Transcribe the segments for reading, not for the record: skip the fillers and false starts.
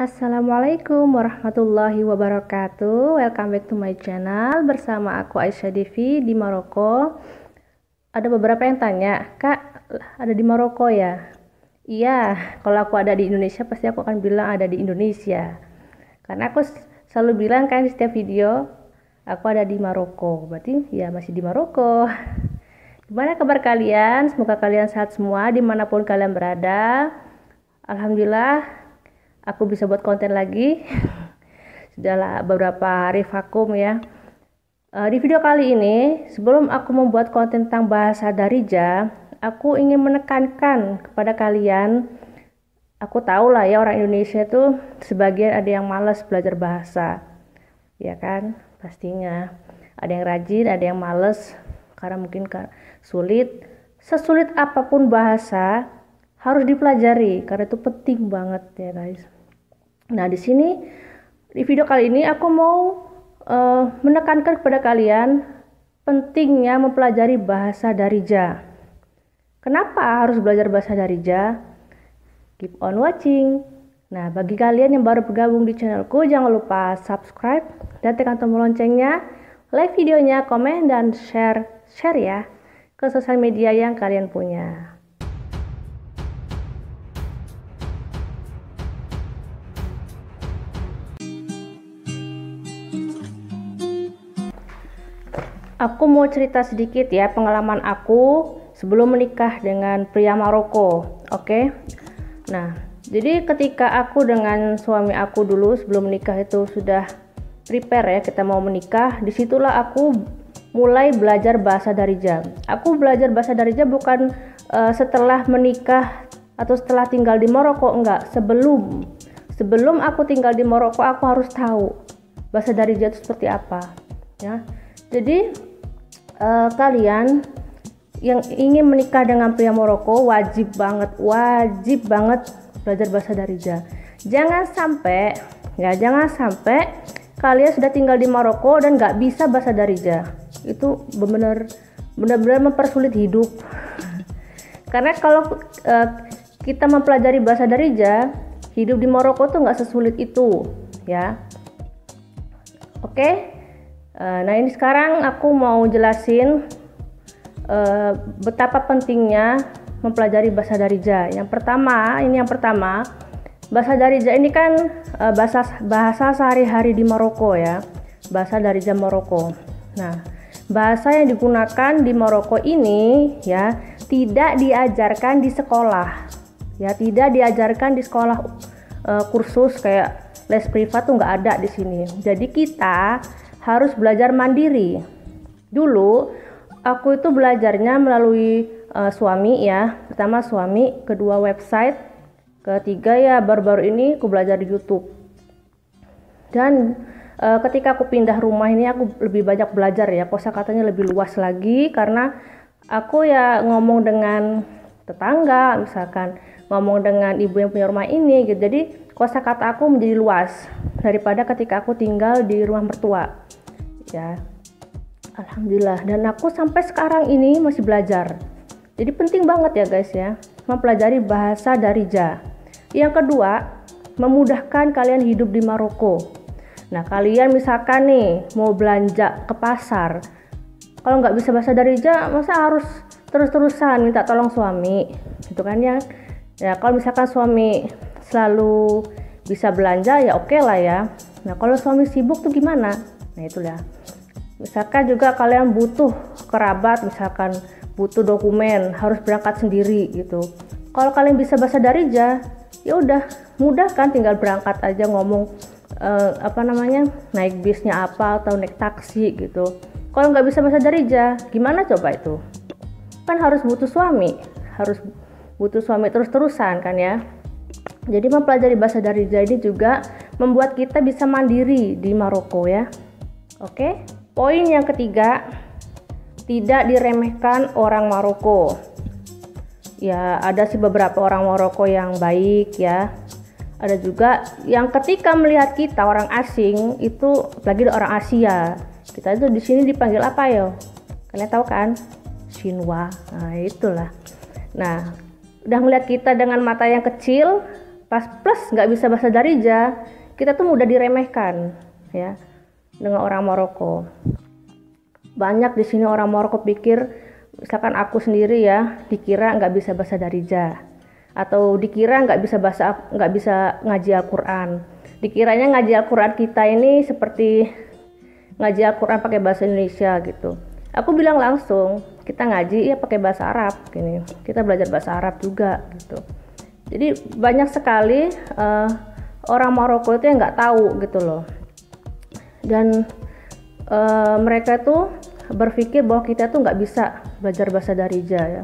Assalamualaikum warahmatullahi wabarakatuh. Welcome back to my channel. Bersama aku Aisyah Devi di Maroko. Ada beberapa yang tanya, Kak, ada di Maroko ya? Iya, kalau aku ada di Indonesia pasti aku akan bilang ada di Indonesia. Karena aku selalu bilang kan di setiap video, aku ada di Maroko. Berarti ya masih di Maroko. Gimana kabar kalian? Semoga kalian sehat semua dimanapun kalian berada. Alhamdulillah aku bisa buat konten lagi. Sudahlah beberapa hari vakum ya. Di video kali ini, sebelum aku membuat konten tentang bahasa Darija, aku ingin menekankan kepada kalian. Aku tahu lah ya, orang Indonesia tuh sebagian ada yang malas belajar bahasa, ya kan? Pastinya ada yang rajin, ada yang malas karena mungkin sulit. Sesulit apapun bahasa harus dipelajari karena itu penting banget ya guys. Nah di video kali ini aku mau menekankan kepada kalian pentingnya mempelajari bahasa Darija. Kenapa harus belajar bahasa Darija? Keep on watching. Nah bagi kalian yang baru bergabung di channelku, jangan lupa subscribe dan tekan tombol loncengnya, like videonya, komen dan share ya ke sosial media yang kalian punya. Aku mau cerita sedikit ya pengalaman aku sebelum menikah dengan pria Maroko, oke? Nah, jadi ketika aku dengan suami aku dulu sebelum menikah itu sudah prepare ya, kita mau menikah, disitulah aku mulai belajar bahasa Darija. Aku belajar bahasa Darija bukan setelah menikah atau setelah tinggal di Maroko, enggak. Sebelum aku tinggal di Maroko, aku harus tahu bahasa Darija itu seperti apa, ya. Jadi kalian yang ingin menikah dengan pria Maroko wajib banget belajar bahasa Darija. Jangan sampai kalian sudah tinggal di Maroko dan nggak bisa bahasa Darija. Itu benar-benar mempersulit hidup. Karena kalau kita mempelajari bahasa Darija, hidup di Maroko tuh nggak sesulit itu, ya. Oke? Nah ini sekarang aku mau jelasin betapa pentingnya mempelajari bahasa Darija. Yang pertama, bahasa Darija ini kan bahasa sehari-hari di Maroko ya, bahasa Darija Maroko. Nah, bahasa yang digunakan di Maroko ini ya tidak diajarkan di sekolah, ya tidak diajarkan di sekolah kursus kayak les privat tuh nggak ada di sini. Jadi kita harus belajar mandiri. Dulu aku itu belajarnya melalui suami ya. Pertama suami, kedua website, ketiga ya baru-baru ini aku belajar di YouTube. Dan ketika aku pindah rumah ini aku lebih banyak belajar ya, kosakatanya lebih luas lagi karena aku ya ngomong dengan tetangga, misalkan ngomong dengan ibu yang punya rumah ini gitu. Jadi kosakata aku menjadi luas daripada ketika aku tinggal di rumah mertua. Ya, alhamdulillah. Dan aku sampai sekarang ini masih belajar. Jadi penting banget ya guys ya, mempelajari bahasa Darija. Yang kedua, memudahkan kalian hidup di Maroko. Nah kalian misalkan nih mau belanja ke pasar, kalau nggak bisa bahasa Darija, masa harus terus-terusan minta tolong suami, gitu kan ya? Ya kalau misalkan suami selalu bisa belanja ya oke lah ya. Nah kalau suami sibuk tuh gimana? Nah itulah. Misalkan juga kalian butuh kerabat, misalkan butuh dokumen, harus berangkat sendiri gitu. Kalau kalian bisa bahasa Darija, ya udah mudah kan, tinggal berangkat aja ngomong naik bisnya apa atau naik taksi gitu. Kalau nggak bisa bahasa Darija, gimana coba itu? Kan harus butuh suami terus-terusan kan ya. Jadi mempelajari bahasa Darija ini juga membuat kita bisa mandiri di Maroko ya. Oke? Poin yang ketiga, tidak diremehkan orang Maroko. Ya, ada sih beberapa orang Maroko yang baik ya. Ada juga yang ketika melihat kita orang asing itu, lagi orang Asia, kita itu di sini dipanggil apa yo? Kalian tahu kan? Xinhua. Nah, itulah. Nah, udah melihat kita dengan mata yang kecil, Pas plus nggak bisa bahasa Darija, kita tuh mudah diremehkan ya dengan orang Maroko. Banyak di sini orang Maroko pikir, misalkan aku sendiri ya, dikira nggak bisa bahasa Darija, atau dikira nggak bisa ngaji Al-Quran. Dikiranya ngaji Al-Quran kita ini seperti ngaji Al-Quran pakai bahasa Indonesia gitu. Aku bilang langsung, kita ngaji ya pakai bahasa Arab gini. Kita belajar bahasa Arab juga gitu. Jadi banyak sekali orang Maroko itu yang nggak tahu gitu loh. Dan mereka tuh berpikir bahwa kita tuh nggak bisa belajar bahasa Darija ya.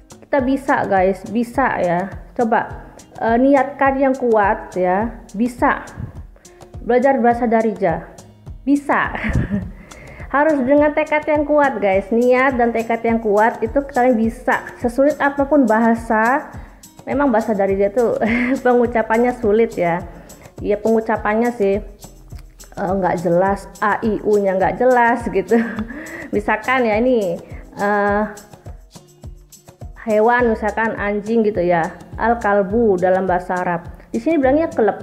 Kita bisa guys, bisa ya. Coba niatkan yang kuat ya, bisa belajar bahasa Darija, bisa. Harus dengan tekad yang kuat guys, niat dan tekad yang kuat itu kalian bisa. Sesulit apapun bahasa, memang bahasa Darija itu pengucapannya sulit ya. Ya pengucapannya sih nggak jelas, a i u nya nggak jelas gitu. Misalkan ya ini hewan, misalkan anjing gitu ya, al-kalbu dalam bahasa Arab. Di sini bilangnya keleb.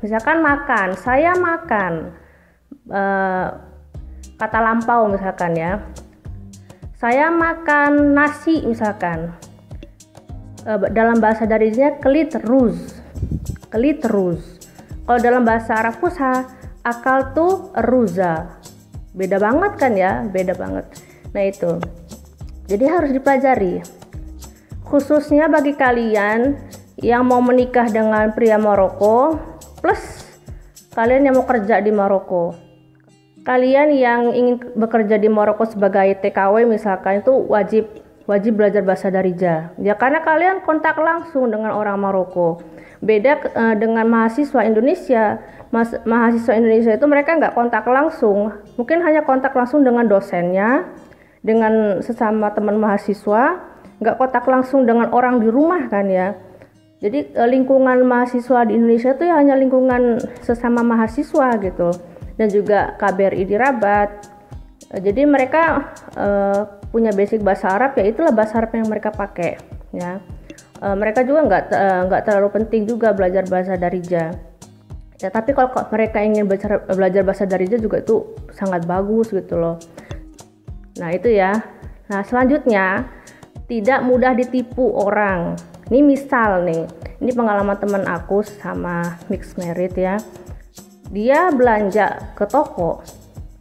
Misalkan makan, saya makan. Kata lampau misalkan ya, saya makan nasi misalkan. Dalam bahasa Darijanya kelit ruz. Kalau dalam bahasa Arab Fusha, akal tuh ruza. Beda banget kan ya, beda banget. Nah itu, jadi harus dipelajari. Khususnya bagi kalian yang mau menikah dengan pria Maroko, plus kalian yang mau kerja di Maroko. Kalian yang ingin bekerja di Maroko sebagai TKW misalkan, itu wajib belajar bahasa Darija. Ya karena kalian kontak langsung dengan orang Maroko. Beda dengan mahasiswa Indonesia. Mahasiswa Indonesia itu mereka nggak kontak langsung. Mungkin hanya kontak langsung dengan dosennya, dengan sesama teman mahasiswa. Nggak kontak langsung dengan orang di rumah kan ya. Jadi lingkungan mahasiswa di Indonesia itu ya hanya lingkungan sesama mahasiswa gitu, dan juga KBRI di Rabat. Jadi mereka punya basic bahasa Arab, ya itulah bahasa Arab yang mereka pakai ya. Mereka juga nggak terlalu penting juga belajar bahasa Darija ya, tapi kalau mereka ingin belajar bahasa Darija juga itu sangat bagus gitu loh. Nah itu ya. Nah selanjutnya, tidak mudah ditipu orang. Ini misal nih, ini pengalaman teman aku sama mixed merit ya. Dia belanja ke toko,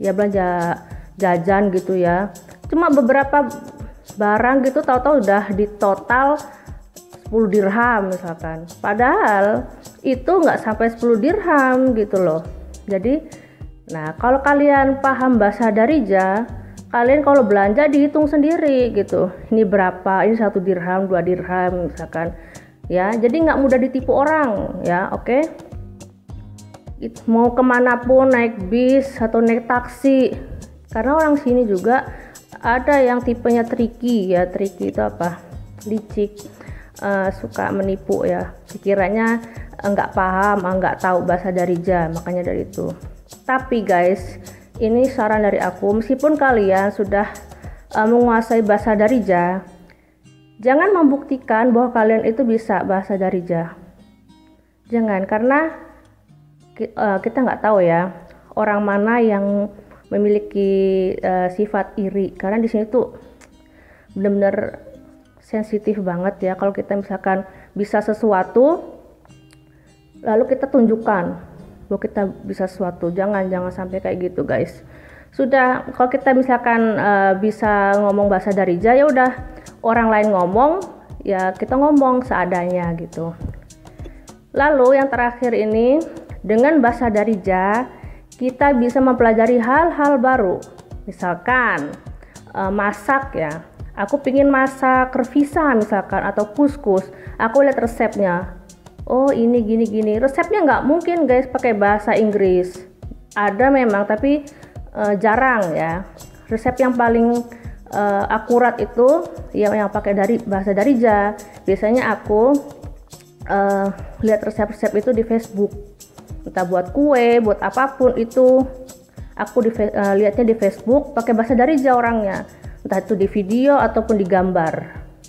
ya belanja jajan gitu ya. Cuma beberapa barang gitu, tahu-tahu udah di total 10 dirham misalkan. Padahal itu nggak sampai 10 dirham gitu loh. Jadi, nah kalau kalian paham bahasa Darija, kalian kalau belanja dihitung sendiri gitu, ini berapa, ini 1 dirham, 2 dirham misalkan ya. Jadi nggak mudah ditipu orang ya. Oke. Mau kemanapun, naik bis atau naik taksi, karena orang sini juga ada yang tipenya tricky ya. Tricky itu apa? Licik, suka menipu ya. Pikirannya nggak paham, nggak tahu bahasa Darija, makanya dari itu. Tapi guys, ini saran dari aku, meskipun kalian sudah menguasai bahasa Darija, jangan membuktikan bahwa kalian itu bisa bahasa Darija. Jangan, karena kita nggak tahu ya orang mana yang memiliki sifat iri. Karena di sini tuh benar-benar sensitif banget ya. Kalau kita misalkan bisa sesuatu, lalu kita tunjukkan bahwa kita bisa sesuatu. Jangan sampai kayak gitu guys. Sudah, kalau kita misalkan bisa ngomong bahasa Darija, ya udah orang lain ngomong, ya kita ngomong seadanya gitu. Lalu yang terakhir ini, dengan bahasa Darija kita bisa mempelajari hal-hal baru. Misalkan masak ya. Aku pingin masak revisa misalkan, atau kuskus. Aku lihat resepnya. Oh ini gini-gini. Resepnya nggak mungkin guys pakai bahasa Inggris. Ada memang, tapi jarang ya. Resep yang paling akurat itu yang pakai dari bahasa Darija. Biasanya aku lihat resep-resep itu di Facebook. Entah buat kue, buat apapun itu, aku lihatnya di Facebook pakai bahasa Darija orangnya. Entah itu di video ataupun di gambar.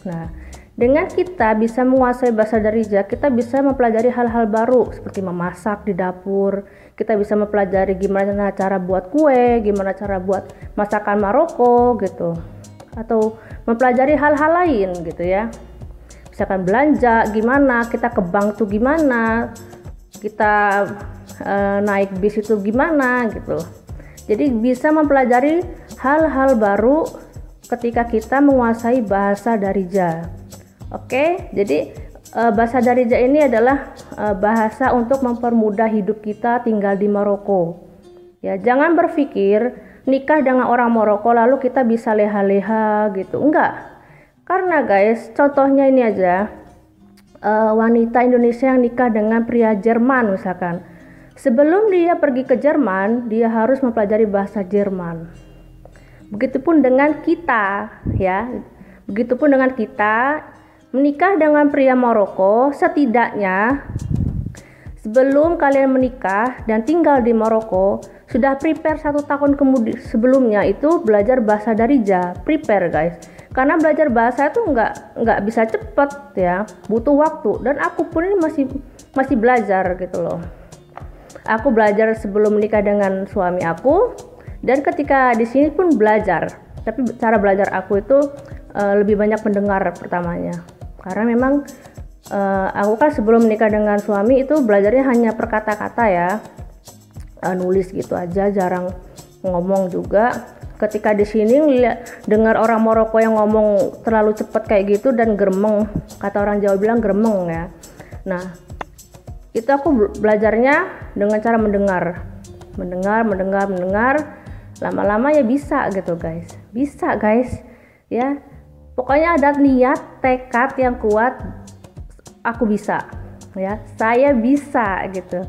Nah, Dengan kita bisa menguasai bahasa Darija, kita bisa mempelajari hal-hal baru seperti memasak di dapur. Kita bisa mempelajari gimana cara buat kue, gimana cara buat masakan Maroko gitu. Atau mempelajari hal-hal lain gitu ya. Misalkan belanja gimana, kita ke bank tuh gimana, kita naik bis itu gimana gitu. Jadi bisa mempelajari hal-hal baru ketika kita menguasai bahasa Darija. Oke, jadi bahasa Darija ini adalah bahasa untuk mempermudah hidup kita tinggal di Maroko. Ya, jangan berpikir nikah dengan orang Maroko lalu kita bisa leha-leha gitu. Enggak. Karena guys, contohnya ini aja, wanita Indonesia yang nikah dengan pria Jerman misalkan. Sebelum dia pergi ke Jerman, dia harus mempelajari bahasa Jerman. Begitupun dengan kita, ya. Begitupun dengan kita menikah dengan pria Maroko, setidaknya sebelum kalian menikah dan tinggal di Maroko, sudah prepare 1 tahun kemudian sebelumnya itu belajar bahasa Darija. Prepare guys, karena belajar bahasa itu nggak bisa cepet ya, butuh waktu. Dan aku pun ini masih belajar gitu loh. Aku belajar sebelum menikah dengan suami aku, dan ketika di sini pun belajar. Tapi cara belajar aku itu lebih banyak mendengar pertamanya. Karena memang aku kan sebelum menikah dengan suami itu belajarnya hanya per kata-kata ya, nulis gitu aja, jarang ngomong juga. Ketika di sini dengar orang Maroko yang ngomong terlalu cepat kayak gitu dan gremeng, kata orang Jawa bilang gremeng ya. Nah, itu aku belajarnya dengan cara mendengar. Lama-lama ya bisa gitu guys, bisa guys ya. Pokoknya ada niat, tekad yang kuat, aku bisa ya, saya bisa gitu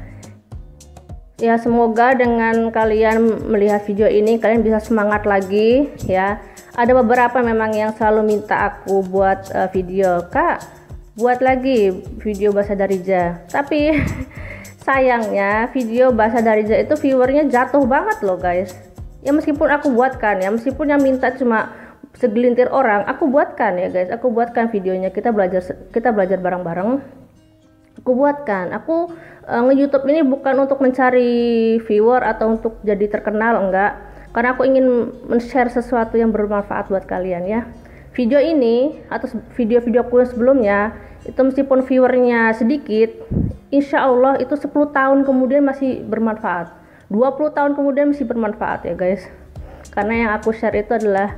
ya. Semoga dengan kalian melihat video ini kalian bisa semangat lagi ya. Ada beberapa memang yang selalu minta aku buat video, Kak buat lagi video bahasa Darija, tapi sayangnya video bahasa Darija itu viewernya jatuh banget loh guys ya. Meskipun aku buatkan ya, meskipun yang minta cuma segelintir orang, aku buatkan ya guys, aku buatkan videonya, kita belajar bareng-bareng. Aku buatkan, aku nge-YouTube ini bukan untuk mencari viewer atau untuk jadi terkenal, enggak, karena aku ingin men-share sesuatu yang bermanfaat buat kalian ya. Video ini atau video-videoku yang sebelumnya itu meskipun viewernya sedikit, insya Allah itu 10 tahun kemudian masih bermanfaat, 20 tahun kemudian masih bermanfaat ya guys. Karena yang aku share itu adalah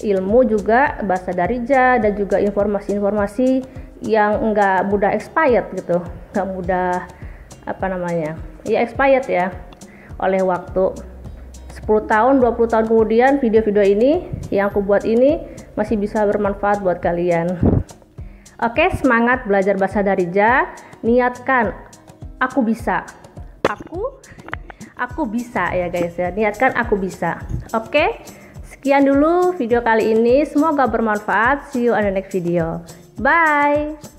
ilmu juga, bahasa Darija, dan juga informasi-informasi yang enggak mudah expired gitu, enggak mudah expired ya oleh waktu. 10 tahun 20 tahun kemudian video-video ini yang aku buat ini masih bisa bermanfaat buat kalian. Oke, semangat belajar bahasa Darija, niatkan aku bisa, aku bisa ya guys ya, niatkan aku bisa. Oke, sekian dulu video kali ini, semoga bermanfaat. See you on the next video. Bye.